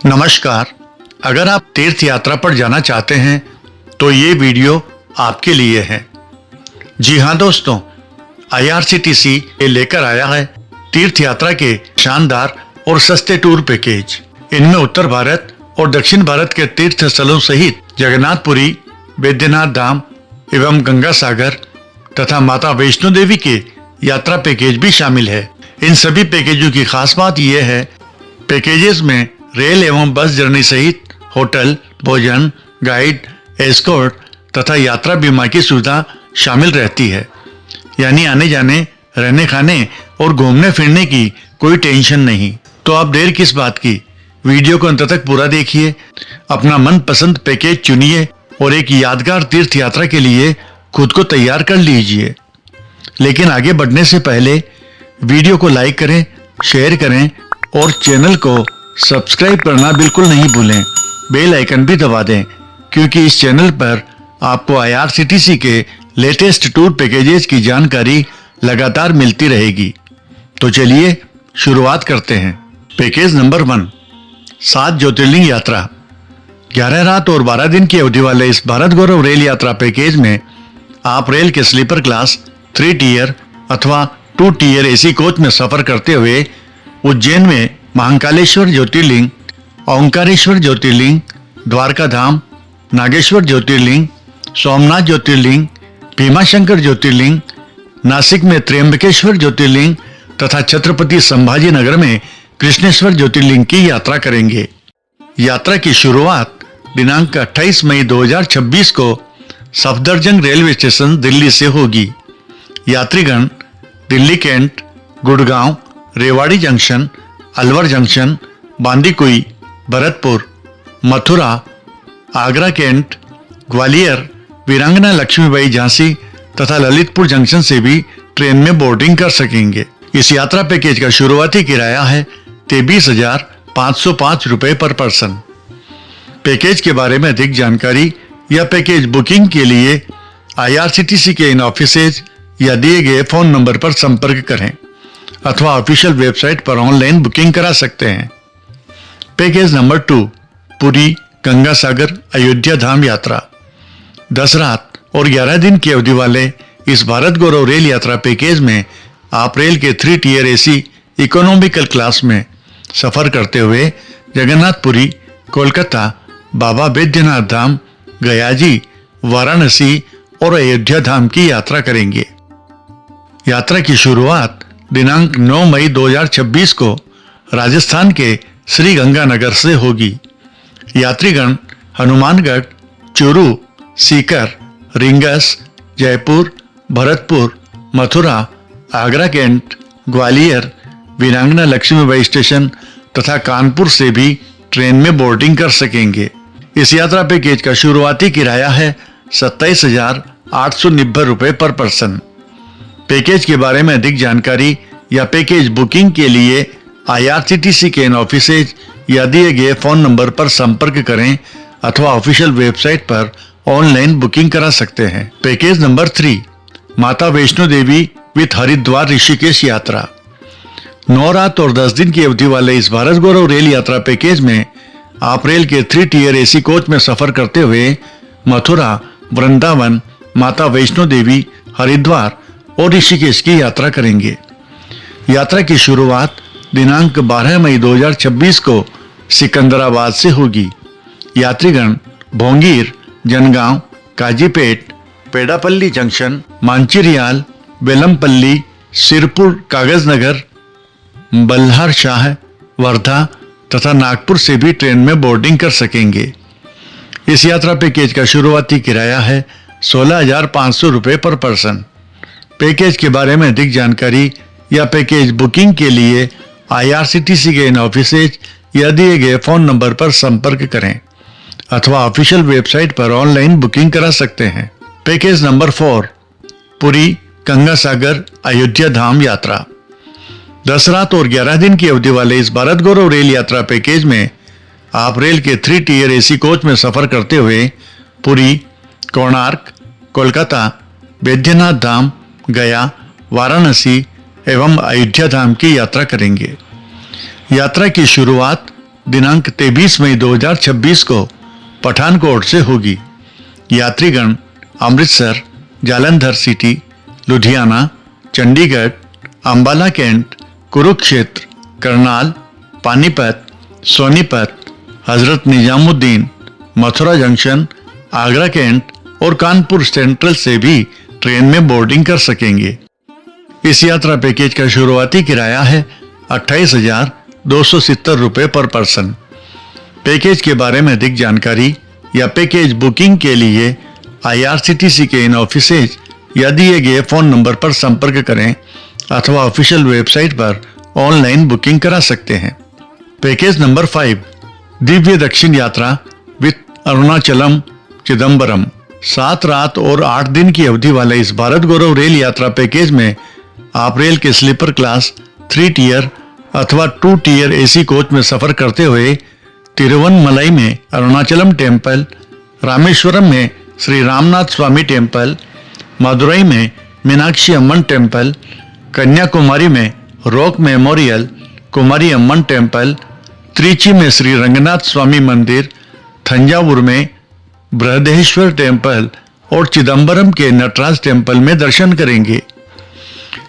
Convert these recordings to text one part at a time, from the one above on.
नमस्कार। अगर आप तीर्थ यात्रा पर जाना चाहते हैं तो ये वीडियो आपके लिए है। जी हाँ दोस्तों, IRCTC ये लेकर आया है तीर्थ यात्रा के शानदार और सस्ते टूर पैकेज। इनमें उत्तर भारत और दक्षिण भारत के तीर्थ स्थलों सहित जगन्नाथपुरी, बैद्यनाथ धाम एवं गंगा सागर तथा माता वैष्णो देवी के यात्रा पैकेज भी शामिल है। इन सभी पैकेजों की खास बात यह है, पैकेजेस में रेल एवं बस जर्नी सहित होटल, भोजन, गाइड, एस्कॉर्ट तथा यात्रा बीमा की सुविधा शामिल रहती है। यानी आने जाने, रहने खाने और घूमने फिरने की कोई टेंशन नहीं। तो आप देर किस बात की, वीडियो को अंत तक पूरा देखिए, अपना मनपसंद पैकेज चुनिए और एक यादगार तीर्थ यात्रा के लिए खुद को तैयार कर लीजिए। लेकिन आगे बढ़ने से पहले वीडियो को लाइक करें, शेयर करें और चैनल को सब्सक्राइब करना बिल्कुल नहीं भूलें। बेल आइकन भी दबा दें, क्योंकि इस चैनल पर आपको IRCTC के लेटेस्ट टूर पैकेजेस की जानकारी लगातार मिलती रहेगी। तो चलिए शुरुआत करते हैं। पैकेज नंबर 1, 7 ज्योतिर्लिंग यात्रा। 11 रात और 12 दिन की अवधि वाले इस भारत गौरव रेल यात्रा पैकेज में आप रेल के स्लीपर क्लास 3 टियर अथवा 2 टियर AC कोच में सफर करते हुए उज्जैन में महाकालेश्वर ज्योतिर्लिंग, ओंकारेश्वर ज्योतिर्लिंग, द्वारका धाम, नागेश्वर ज्योतिर्लिंग, सोमनाथ ज्योतिर्लिंग, भीमाशंकर ज्योतिर्लिंग, नासिक में त्र्यंबकेश्वर ज्योतिर्लिंग तथा छत्रपति संभाजी नगर में कृष्णेश्वर ज्योतिर्लिंग की यात्रा करेंगे। यात्रा की शुरुआत दिनांक 28 मई 2026 को सफदरजंग रेलवे स्टेशन दिल्ली से होगी। यात्रीगण Delhi cantt, Gurgaon, Rewari junction, Alwar junction, Bandikui, Bharatpur, Mathura, Agra cantt, Gwalior, Veerangana Lakshmibai Jhansi तथा ललितपुर जंक्शन से भी ट्रेन में बोर्डिंग कर सकेंगे। इस यात्रा पैकेज का शुरुआती किराया है 23,505 रुपए पर पर्सन। पैकेज के बारे में अधिक जानकारी या पैकेज बुकिंग के लिए IRCTC के इन ऑफिसेज या दिए गए फोन नंबर पर संपर्क करें अथवा ऑफिशियल वेबसाइट पर ऑनलाइन बुकिंग करा सकते हैं। पैकेज नंबर 2, पुरी, गंगा सागर, अयोध्या धाम यात्रा। 10 रात और 11 दिन की अवधि वाले इस भारत गौरव रेल यात्रा पैकेज में आप रेल के 3 टियर AC इकोनॉमिकल क्लास में सफर करते हुए जगन्नाथपुरी, कोलकाता, बाबा बैद्यनाथ धाम, गयाजी, वाराणसी और अयोध्या धाम की यात्रा करेंगे। यात्रा की शुरुआत दिनांक 9 मई 2026 को राजस्थान के श्री गंगानगर से होगी। यात्रीगण हनुमानगढ़, चूरू, सीकर, रींगस, जयपुर, भरतपुर, मथुरा, आगरा कैंट, ग्वालियर, वीरांगना लक्ष्मीबाई स्टेशन तथा कानपुर से भी ट्रेन में बोर्डिंग कर सकेंगे। इस यात्रा पैकेज का शुरुआती किराया है 27,890 रुपए पर पर्सन। पैकेज के बारे में अधिक जानकारी या पैकेज बुकिंग के लिए IRCTC के इन ऑफिसेज या दिए गए फोन नंबर पर संपर्क करें अथवा ऑफिशियल वेबसाइट पर ऑनलाइन बुकिंग करा सकते हैं। पैकेज नंबर 3, माता वैष्णो देवी विथ हरिद्वार ऋषिकेश यात्रा। 9 रात और 10 दिन की अवधि वाले इस भारत गौरव रेल यात्रा पैकेज में आप रेल के 3 टियर AC कोच में सफर करते हुए मथुरा, वृंदावन, माता वैष्णो देवी, हरिद्वार और ऋषिकेश की यात्रा करेंगे। यात्रा की शुरुआत दिनांक 12 मई 2026 को सिकंदराबाद से होगी। यात्रीगण भोंगीर, जनगांव, काजीपेट, पेडापल्ली जंक्शन, मांचिरियाल, बेलमपल्ली, सिरपुर, कागजनगर, बल्हार शाह, वर्धा तथा नागपुर से भी ट्रेन में बोर्डिंग कर सकेंगे। इस यात्रा पैकेज का शुरुआती किराया है 16,500 रुपए पर पर्सन। पैकेज के बारे में अधिक जानकारी या पैकेज बुकिंग के लिए IRCTC के इन ऑफिसेज या दिए गए फोन नंबर पर संपर्क करें अथवा ऑफिशियल वेबसाइट पर ऑनलाइन बुकिंग करा सकते हैं। पैकेज नंबर 4, पुरी, गंगा सागर, अयोध्या धाम यात्रा। 10 रात और 11 दिन की अवधि वाले इस भारत गौरव रेल यात्रा पैकेज में आप रेल के 3 टियर AC कोच में सफर करते हुए पुरी, कोणार्क, कोलकाता, बैद्यनाथ धाम, गया, वाराणसी एवं अयोध्या धाम की यात्रा करेंगे। यात्रा की शुरुआत दिनांक 23 मई 2026 को पठानकोट से होगी। यात्रीगण Amritsar, Jalandhar city, Ludhiana, Chandigarh, Ambala cantt, Kurukshetra, Karnal, Panipat, Sonipat, Hazrat Nizamuddin, Mathura junction, Agra cantt और कानपुर सेंट्रल से भी ट्रेन में बोर्डिंग कर सकेंगे। इस यात्रा पैकेज का शुरुआती किराया है 28,270 रुपये पर पर्सन। पैकेज के बारे में अधिक जानकारी या पैकेज बुकिंग के लिए IRCTC के इन ऑफिसेज या दिए गए फोन नंबर पर संपर्क करें अथवा ऑफिशियल वेबसाइट पर ऑनलाइन बुकिंग करा सकते हैं। पैकेज नंबर 5, दिव्य दक्षिण यात्रा विद अरुणाचलम चिदम्बरम। 7 रात और 8 दिन की अवधि वाले इस भारत गौरव रेल यात्रा पैकेज में आप रेल के स्लीपर क्लास 3 टियर अथवा 2 टियर AC कोच में सफर करते हुए तिरुवनमलई में अरुणाचलम टेम्पल, रामेश्वरम में श्री रामनाथ स्वामी टेम्पल, मदुरई में मीनाक्षी अम्मन टेम्पल, कन्याकुमारी में रॉक मेमोरियल कुमारी अम्मन टेम्पल, त्रिची में श्री रंगनाथ स्वामी मंदिर, थंजावुर में बृहदेश्वर टेम्पल और चिदम्बरम के नटराज टेम्पल में दर्शन करेंगे।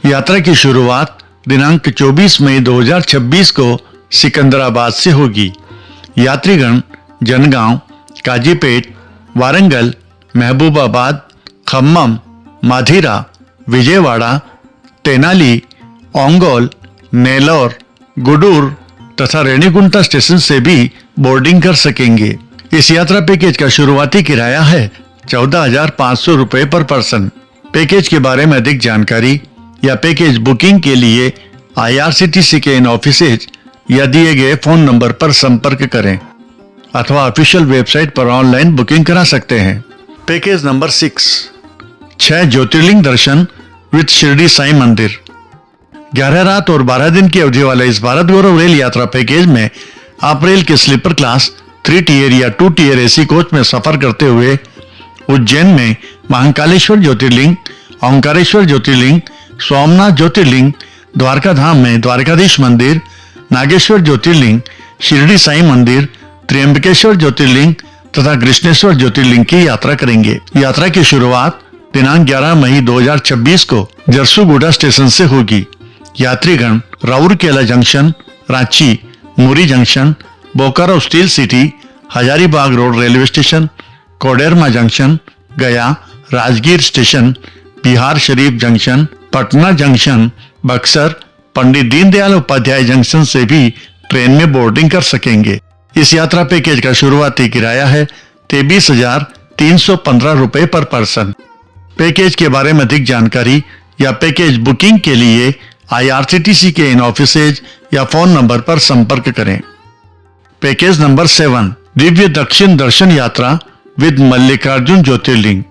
यात्रा की शुरुआत दिनांक 24 मई 2026 को सिकंदराबाद से होगी। यात्रीगण जनगांव, काजीपेट, वारंगल, महबूबाबाद, खम्मम, माधिरा, विजयवाड़ा, तेनाली, ओंगोल, नेल्लोर, गुडूर तथा रेणिगुंटा स्टेशन से भी बोर्डिंग कर सकेंगे। इस यात्रा पैकेज का शुरुआती किराया है 14,500 रुपये पर पर्सन। पैकेज के बारे में अधिक जानकारी या पैकेज बुकिंग के लिए IRCTC के इन ऑफिसेज या दिए गए फोन नंबर पर संपर्क करें अथवा ऑफिशियल वेबसाइट पर ऑनलाइन बुकिंग करा सकते हैं। पैकेज नंबर 6, 6 ज्योतिर्लिंग दर्शन विद शिरडी साईं मंदिर। 11 रात और 12 दिन की अवधि वाले इस भारत गौरव रेल यात्रा पैकेज में आप रेल के स्लीपर क्लास 3 टियर या 2 टियर AC कोच में सफर करते हुए उज्जैन में महाकालेश्वर ज्योतिर्लिंग, ओंकारेश्वर ज्योतिर्लिंग, सोमनाथ ज्योतिर्लिंग, द्वारका धाम में द्वारकाधीश मंदिर, नागेश्वर ज्योतिर्लिंग, शिरडी साईं मंदिर, त्र्यंबकेश्वर ज्योतिर्लिंग तथा कृष्णेश्वर ज्योतिर्लिंग की यात्रा करेंगे। यात्रा की शुरुआत दिनांक 11 मई 2026 को जरसुगुड़ा स्टेशन से होगी। यात्रीगण Rourkela junction, Ranchi, Muri junction, Bokaro steel city, Hazaribagh road railway station, Koderma junction, Gaya, Rajgir station, Bihar Sharif junction, Patna junction, Buxar, Pandit Deendayal Upadhyay junction से भी ट्रेन में बोर्डिंग कर सकेंगे। इस यात्रा पैकेज का शुरुआती किराया है 23,315 रुपये पर पर्सन। पैकेज के बारे में अधिक जानकारी या पैकेज बुकिंग के लिए IRCTC के इन ऑफिसेज या फोन नंबर पर संपर्क करें। पैकेज नंबर 7, दिव्य दक्षिण दर्शन यात्रा विद मल्लिकार्जुन ज्योतिर्लिंग।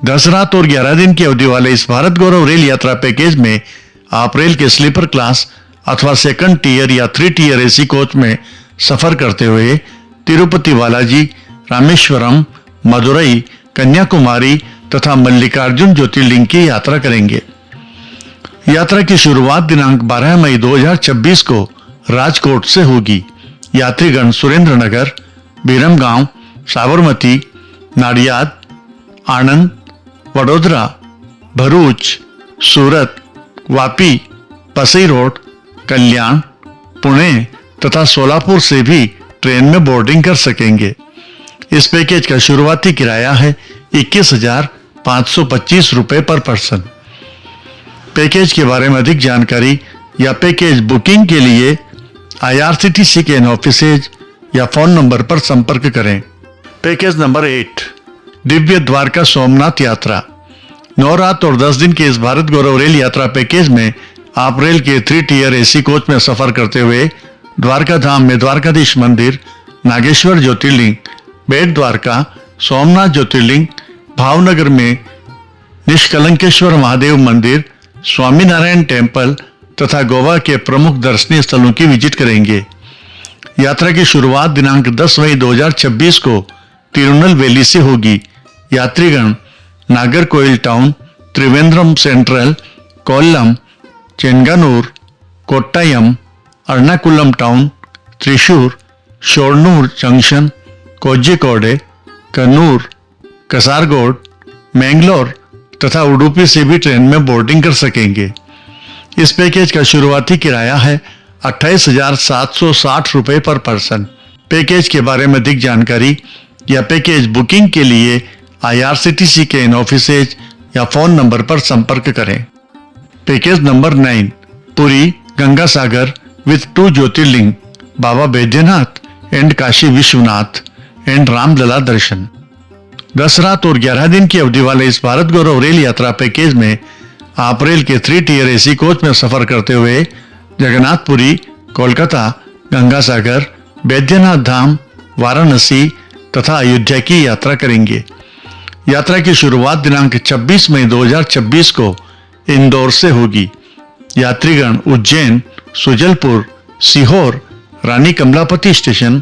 10 रात और 11 दिन की अवधि वाले इस भारत गौरव रेल यात्रा पैकेज में आप रेल के स्लीपर क्लास अथवा 2nd टियर या 3 टियर AC कोच में सफर करते हुए तिरुपति बालाजी, रामेश्वरम, मदुरई, कन्याकुमारी तथा मल्लिकार्जुन ज्योतिर्लिंग की यात्रा करेंगे। यात्रा की शुरुआत दिनांक 12 मई 2026 को राजकोट से होगी। यात्रीगण सुरेंद्र नगर, बीरमगांव, साबरमती, नाडियाद, आणंद, वडोदरा, भरूच, सूरत, वापी, पसई रोड, कल्याण, पुणे तथा सोलापुर से भी ट्रेन में बोर्डिंग कर सकेंगे। इस पैकेज का शुरुआती किराया है 21,525 रुपये पर पर्सन। पैकेज के बारे में अधिक जानकारी या पैकेज बुकिंग के लिए IRCTC के इन ऑफिसेज या फोन नंबर पर संपर्क करें। पैकेज नंबर 8, दिव्य द्वारका सोमनाथ यात्रा। 9 रात और 10 दिन के इस भारत गौरव रेल यात्रा पैकेज में आप रेल के 3 टियर AC कोच में सफर करते हुए द्वारका धाम में द्वारकाधीश मंदिर, नागेश्वर ज्योतिर्लिंग, बेट द्वारका, सोमनाथ ज्योतिर्लिंग, भावनगर में निष्कलंकेश्वर महादेव मंदिर, स्वामीनारायण टेम्पल तथा गोवा के प्रमुख दर्शनीय स्थलों की विजिट करेंगे। यात्रा की शुरुआत दिनांक 10 मई 2026 को तिरुनेलवेली से होगी। यात्रीगण Nagercoil town, Trivandrum central, Kollam, Chengannur, Kottayam, Ernakulam town, Thrissur, Shoranur junction, Kozhikode, Kannur, Kasaragod, Mangalore तथा उडुपी से भी ट्रेन में बोर्डिंग कर सकेंगे। इस पैकेज का शुरुआती किराया है 28,760 रुपये पर पर्सन। पैकेज के बारे में अधिक जानकारी या पैकेज बुकिंग के लिए IRCTC के इन ऑफिसेज या फोन नंबर पर संपर्क करें। Package number 9, Puri Ganga Sagar with 2 Jyotirlinga, Baba Baidyanath and Kashi Vishwanath and Ramlala दर्शन। 10 रात और 11 दिन की अवधि वाले इस भारत गौरव रेल यात्रा पैकेज में आप रेल के 3 टियर AC कोच में सफर करते हुए जगन्नाथपुरी, कोलकाता, गंगा सागर, बैद्यनाथ धाम, वाराणसी तथा अयोध्या की यात्रा करेंगे। यात्रा की शुरुआत दिनांक 26 मई 2026 को इंदौर से होगी। यात्रीगण उज्जैन, सुजलपुर, सीहोर, रानी कमलापति स्टेशन,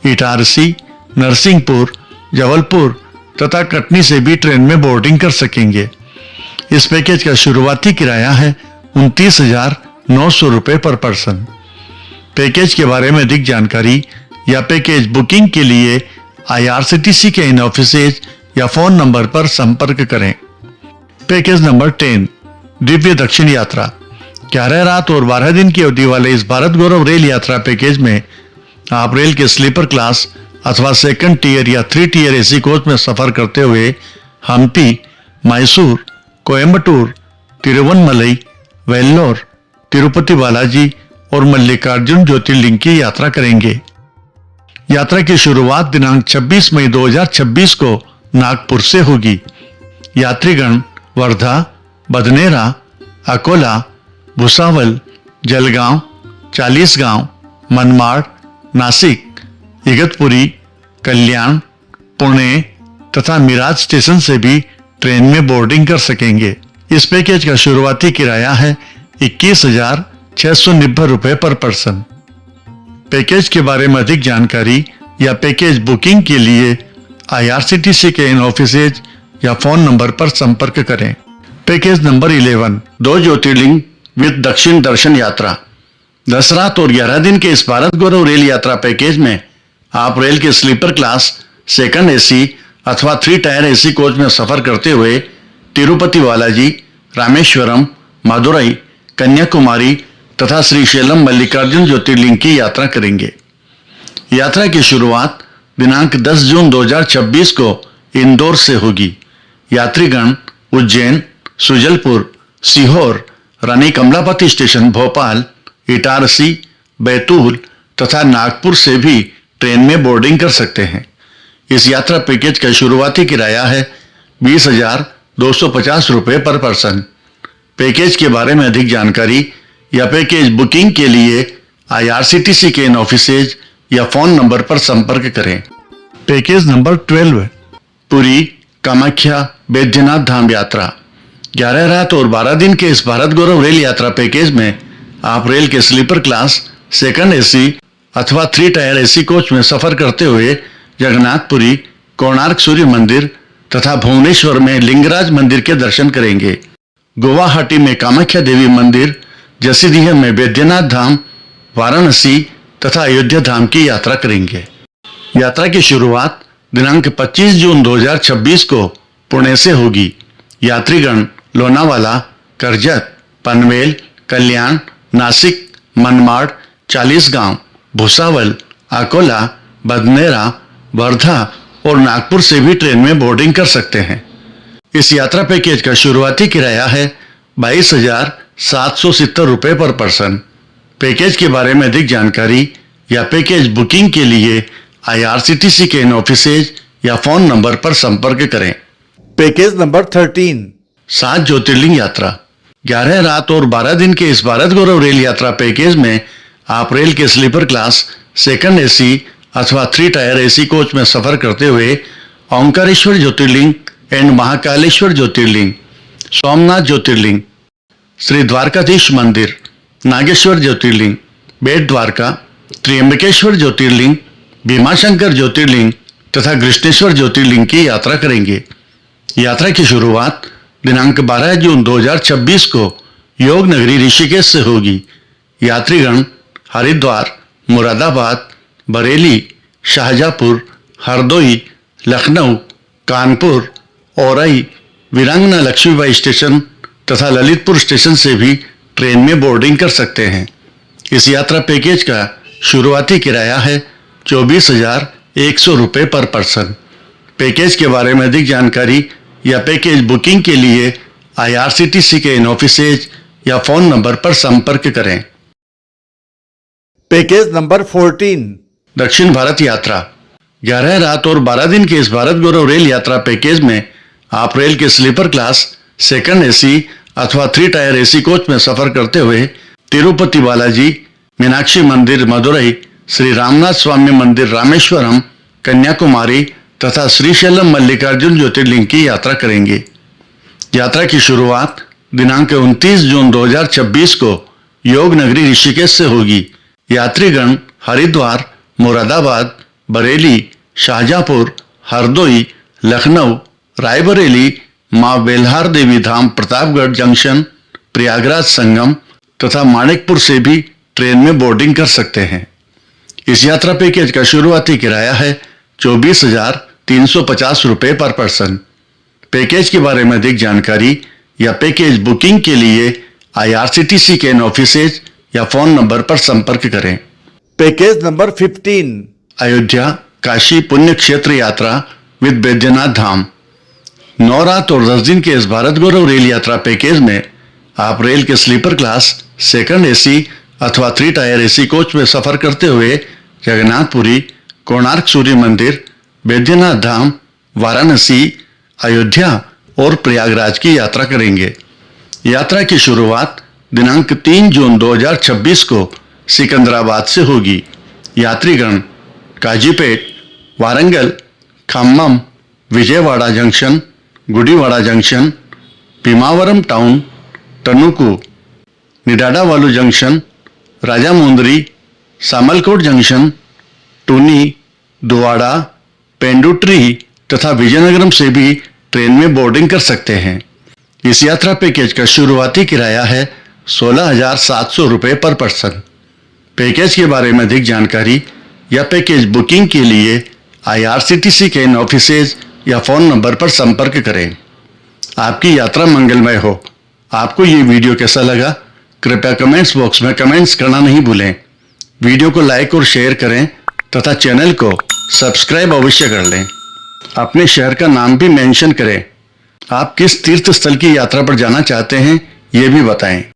इटारसी, नरसिंहपुर, जबलपुर तथा कटनी से भी ट्रेन में बोर्डिंग कर सकेंगे। इस पैकेज का शुरुआती किराया है 29,900 रुपये पर पर्सन। पैकेज के बारे में अधिक जानकारी या पैकेज बुकिंग के लिए IRCTC के इन ऑफिसेज या फोन नंबर पर संपर्क करें। पैकेज नंबर 10, दिव्य दक्षिण यात्रा। 11 रात और 12 दिन की अवधि वाले इस भारत गौरव रेल यात्रा पैकेज में आप रेल के स्लीपर क्लास अथवा 2nd टियर या 3 टियर AC कोच में सफर करते हुए हम्पी, मैसूर, कोयम्बटूर, तिरुवन्नमलई, वेल्लोर, तिरुपति बालाजी और मल्लिकार्जुन ज्योतिर्लिंग की यात्रा करेंगे। यात्रा की शुरुआत दिनांक 26 मई 2026 को नागपुर से होगी। यात्रीगण वर्धा, बदनेरा, अकोला, भुसावल, जलगांव, चालीसगांव, मनमाड़, नासिक, इगतपुरी, कल्याण, पुणे तथा मिराज स्टेशन से भी ट्रेन में बोर्डिंग कर सकेंगे। इस पैकेज का शुरुआती किराया है 21,690 रुपये पर पर्सन। पैकेज के बारे में अधिक जानकारी या पैकेज बुकिंग के लिए IRCTC के इन ऑफिसेज या फोन नंबर पर संपर्क करें। पैकेज नंबर 11, 2 ज्योतिर्लिंग विद दक्षिण दर्शन यात्रा। 10 रात और 11 दिन के इस भारत गौरव रेल यात्रा पैकेज में आप रेल के स्लीपर क्लास, 2nd AC अथवा 3 टायर AC कोच में सफर करते हुए तिरुपति बालाजी, रामेश्वरम, मदुरई, कन्याकुमारी तथा श्रीशैलम मल्लिकार्जुन ज्योतिर्लिंग की यात्रा करेंगे। यात्रा की शुरुआत दिनांक 10 जून 2026 को इंदौर से होगी। यात्रीगण उज्जैन, सुजलपुर, सीहोर, रानी कमलापति स्टेशन भोपाल, इटारसी, बैतूल तथा नागपुर से भी ट्रेन में बोर्डिंग कर सकते हैं। इस यात्रा पैकेज का शुरुआती किराया है 20,250 रुपये पर पर्सन। पैकेज के बारे में अधिक जानकारी या पैकेज बुकिंग के लिए IRCTC के इन ऑफिसेज या फोन नंबर पर संपर्क करें। पैकेज नंबर 12, पुरी कामाख्या बैद्यनाथ धाम यात्रा। 11 रात और 12 दिन के इस भारत गौरव रेल यात्रा पैकेज में आप रेल के स्लीपर क्लास, 2nd AC अथवा 3 टायर AC कोच में सफर करते हुए जगन्नाथपुरी, कोणार्क सूर्य मंदिर तथा भुवनेश्वर में लिंगराज मंदिर के दर्शन करेंगे। गुवाहाटी में कामाख्या देवी मंदिर, जसीडीह में बैद्यनाथ धाम, वाराणसी तथा अयोध्या धाम की यात्रा करेंगे। यात्रा की शुरुआत दिनांक 25 जून 2026 को पुणे से होगी। यात्रीगण लोनावाला, करजत, पनवेल, कल्याण, नासिक, मनमाड़, चालीसगांव, भुसावल, अकोला, बदनेरा, वर्धा और नागपुर से भी ट्रेन में बोर्डिंग कर सकते हैं। इस यात्रा पैकेज का शुरुआती किराया है 22,770 रुपये पर पर्सन। पैकेज के बारे में अधिक जानकारी या पैकेज बुकिंग के लिए IRCTC के इन ऑफिसेज या फोन नंबर पर संपर्क करें। पैकेज नंबर 13, 7 ज्योतिर्लिंग यात्रा। 11 रात और 12 दिन के इस भारत गौरव रेल यात्रा पैकेज में आप रेल के स्लीपर क्लास, 2nd AC अथवा 3 टायर AC कोच में सफर करते हुए ओंकारेश्वर ज्योतिर्लिंग एंड महाकालेश्वर ज्योतिर्लिंग, सोमनाथ ज्योतिर्लिंग, श्री द्वारकाधीश मंदिर, नागेश्वर ज्योतिर्लिंग, बेट द्वारका, त्र्यंबकेश्वर ज्योतिर्लिंग, भीमाशंकर ज्योतिर्लिंग तथा कृष्णेश्वर ज्योतिर्लिंग की यात्रा करेंगे। यात्रा की शुरुआत दिनांक 12 जून 2026 को योग नगरी ऋषिकेश से होगी। यात्रीगण हरिद्वार, मुरादाबाद, बरेली, शाहजहाँपुर, हरदोई, लखनऊ, कानपुर, औरई, वीरांगना लक्ष्मीबाई स्टेशन तथा ललितपुर स्टेशन से भी ट्रेन में बोर्डिंग कर सकते हैं। इस यात्रा पैकेज का शुरुआती किराया है 24,100 रुपये पर पर्सन। पैकेज के बारे में अधिक जानकारी या पैकेज बुकिंग के लिए IRCTC के इन ऑफिसेज या फ़ोन नंबर पर संपर्क करें। Package number 14। दक्षिण भारत यात्रा 11 रात और 12 दिन के इस भारत गौरव रेल यात्रा पैकेज में आप रेल के स्लीपर क्लास, सेकंड AC अथवा 3 टायर AC कोच में सफर करते हुए तिरुपति बालाजी, मीनाक्षी मंदिर मदुरई, श्री रामनाथ स्वामी मंदिर रामेश्वरम, कन्याकुमारी तथा श्रीशैलम मल्लिकार्जुन ज्योतिर्लिंग की यात्रा करेंगे। यात्रा की शुरुआत दिनांक 29 जून 2026 को योग नगरी ऋषिकेश से होगी। यात्रीगण हरिद्वार, मुरादाबाद, बरेली, शाहजहाँपुर, हरदोई, लखनऊ, रायबरेली, मां बेल्हार देवी धाम प्रतापगढ़ जंक्शन, प्रयागराज संगम तथा माणिकपुर से भी ट्रेन में बोर्डिंग कर सकते हैं। इस यात्रा पैकेज का शुरुआती किराया है 24,350 रुपये पर पर्सन। पैकेज के बारे में अधिक जानकारी या पैकेज बुकिंग के लिए IRCTC के इन ऑफिसेज या फोन नंबर पर संपर्क करें। Package number 15। अयोध्या काशी पुण्य क्षेत्र यात्रा विद बैद्यनाथ धाम 9 रात और 10 दिन के इस भारत गौरव रेल यात्रा पैकेज में आप रेल के स्लीपर क्लास, सेकंड AC अथवा 3 टायर AC कोच में सफर करते हुए जगन्नाथपुरी, कोणार्क सूर्य मंदिर, बैद्यनाथ धाम, वाराणसी, अयोध्या और प्रयागराज की यात्रा करेंगे। यात्रा की शुरुआत दिनांक 3 जून 2026 को सिकंदराबाद से होगी। यात्रीगण Kazipet, Warangal, Khammam, Vijayawada junction, Gudivada junction, Bhimavaram town, Tanuku, Nidadavolu junction, Rajahmundry, Samalkot junction, Tuni, Duvvada, Pendurthi तथा विजयनगरम से भी ट्रेन में बोर्डिंग कर सकते हैं। इस यात्रा पैकेज का शुरुआती किराया है 16,700 रुपये पर पर्सन। पैकेज के बारे में अधिक जानकारी या पैकेज बुकिंग के लिए IRCTC के इन ऑफिसेज या फोन नंबर पर संपर्क करें। आपकी यात्रा मंगलमय हो। आपको ये वीडियो कैसा लगा? कृपया कमेंट्स बॉक्स में कमेंट्स करना नहीं भूलें। वीडियो को लाइक और शेयर करें तथा चैनल को सब्सक्राइब अवश्य कर लें। अपने शहर का नाम भी मेंशन करें। आप किस तीर्थ स्थल की यात्रा पर जाना चाहते हैं, ये भी बताएं।